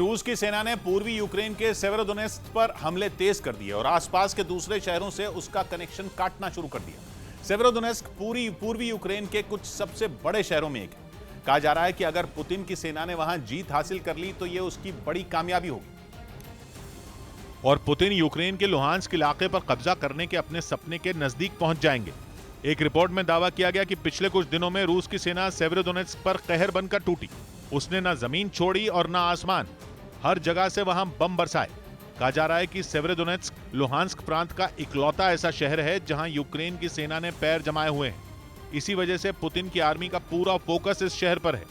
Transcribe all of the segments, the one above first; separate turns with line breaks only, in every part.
रूस की सेना ने पूर्वी यूक्रेन के सेवेरोडोनेत्स्क पर हमले तेज कर दिए और आसपास के दूसरे शहरों से उसका कनेक्शन काटना शुरू कर दिया। सेवेरोडोनेत्स्क पूर्वी यूक्रेन के कुछ सबसे बड़े शहरों में एक है। कहा जा रहा है कि अगर पुतिन की सेना ने वहां जीत हासिल कर ली तो यह उसकी बड़ी कामयाबी होगी और पुतिन यूक्रेन के लुहांस्क इलाके पर कब्जा करने के अपने सपने के नजदीक पहुंच जाएंगे। एक रिपोर्ट में दावा किया गया कि पिछले कुछ दिनों में रूस की सेना सेवेरोडोनेत्स्क पर कहर बनकर टूटी। उसने न जमीन छोड़ी और न आसमान, हर जगह से वहां बम बरसाए। कहा जा रहा है कि सेवेरोडोनेत्स्क लुहांस्क प्रांत का इकलौता ऐसा शहर है जहां यूक्रेन की सेना ने पैर जमाए हुए हैं। इसी वजह से पुतिन की आर्मी का पूरा फोकस इस शहर पर है।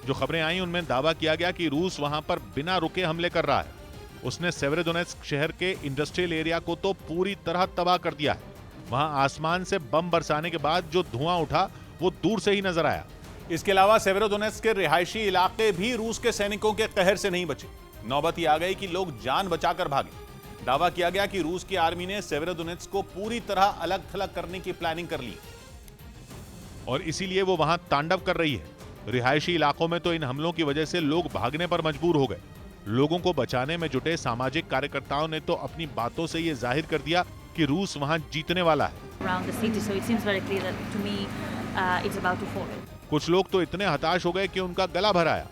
जो खबरें आई उनमें दावा किया गया कि रूस वहां पर बिना रुके हमले कर रहा है। उसने सेवेरोडोनेत्स्क शहर के इंडस्ट्रियल एरिया को तो पूरी तरह तबाह कर दिया है। वहां आसमान से बम बरसाने के बाद जो धुआं उठा वो दूर से ही नजर आया। इसके अलावा सेवेरोडोनेत्स्क के रिहायशी इलाके भी रूस के सैनिकों के कहर से नहीं बचे। नौबत आ गई कि लोग जान बचाकर भागे। दावा किया गया कि रूस की आर्मी ने सेवेरोडोनेत्स्क को पूरी तरह अलग थलग करने की प्लानिंग कर ली और इसीलिए वो वहां तांडव कर रही है। रिहायशी इलाकों में तो इन हमलों की वजह से लोग भागने पर मजबूर हो गए। लोगों को बचाने में जुटे सामाजिक कार्यकर्ताओं ने तो अपनी बातों से यह जाहिर कर दिया कि रूस वहां जीतने वाला है। कुछ लोग तो इतने हताश हो गए कि उनका गला भर आया।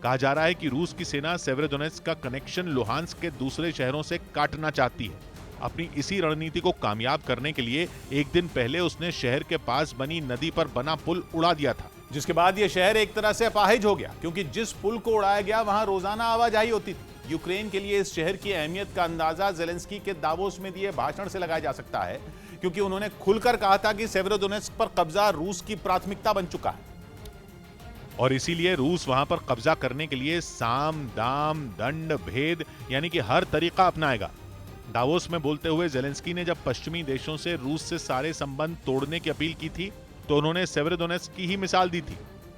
कहा जा रहा है कि रूस की सेना सेवेरोडोनेत्स्क का कनेक्शन लुहांस्क के दूसरे शहरों से काटना चाहती है। अपनी इसी रणनीति को कामयाब करने के लिए एक दिन पहले उसने शहर के पास बनी नदी पर बना पुल उड़ा दिया था, जिसके बाद यह शहर एक तरह से अपाहिज हो गया, क्योंकि जिस पुल को उड़ाया गया वहां रोजाना आवाजाही होती थी। यूक्रेन के लिए इस शहर की अहमियत का अंदाजा ज़ेलेंस्की के दावोस में दिए भाषण से लगाया जा सकता है, क्योंकि उन्होंने खुलकर कहा था कि सेवेरोडोनेत्स्क पर कब्जा रूस की प्राथमिकता बन चुका है और इसीलिए रूस वहां पर कब्जा करने के लिए साम दाम दंड भेद यानी कि हर तरीका अपनाएगा। दावोस में बोलते हुए ज़ेलेंस्की ने जब पश्चिमी देशों से रूस से सारे संबंध तोड़ने की अपील की थी तो उन्होंने सेवेरोडोनेत्स्क की ही मिसाल दी थी।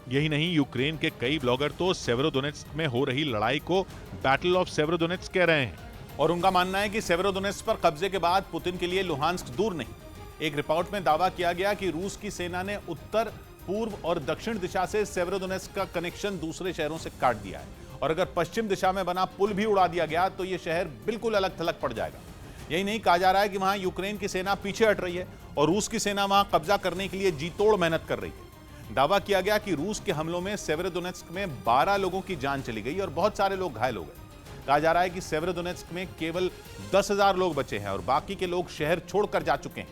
यही नहीं, यूक्रेन के कई ब्लॉगर तो सेवेरोडोनेत्स्क में हो रही लड़ाई को बैटल ऑफ सेवेरोडोनेत्स्क कह रहे हैं और उनका मानना है कि सेवेरोडोनेत्स्क पर कब्जे के बाद पुतिन के लिए लुहांस्क दूर नहीं। एक रिपोर्ट में दावा किया गया कि रूस की सेना ने उत्तर, पूर्व और दक्षिण दिशा से सेवेरोडोनेत्स्क का कनेक्शन दूसरे शहरों से काट दिया है और अगर पश्चिम दिशा में बना पुल भी उड़ा दिया गया तो यह शहर बिल्कुल अलग थलग पड़ जाएगा। यही नहीं, कहा जा रहा है कि वहां यूक्रेन की सेना पीछे हट रही है और रूस की सेना वहां कब्जा करने के लिए जी तोड़ मेहनत कर रही है। दावा किया गया कि रूस के हमलों में सेवेरोडोनेत्स्क में 12 लोगों की जान चली गई और बहुत सारे लोग घायल हो गए। कहा जा रहा है कि सेवेरोडोनेत्स्क में केवल 10,000 लोग बचे हैं और बाकी के लोग शहर छोड़कर जा चुके हैं।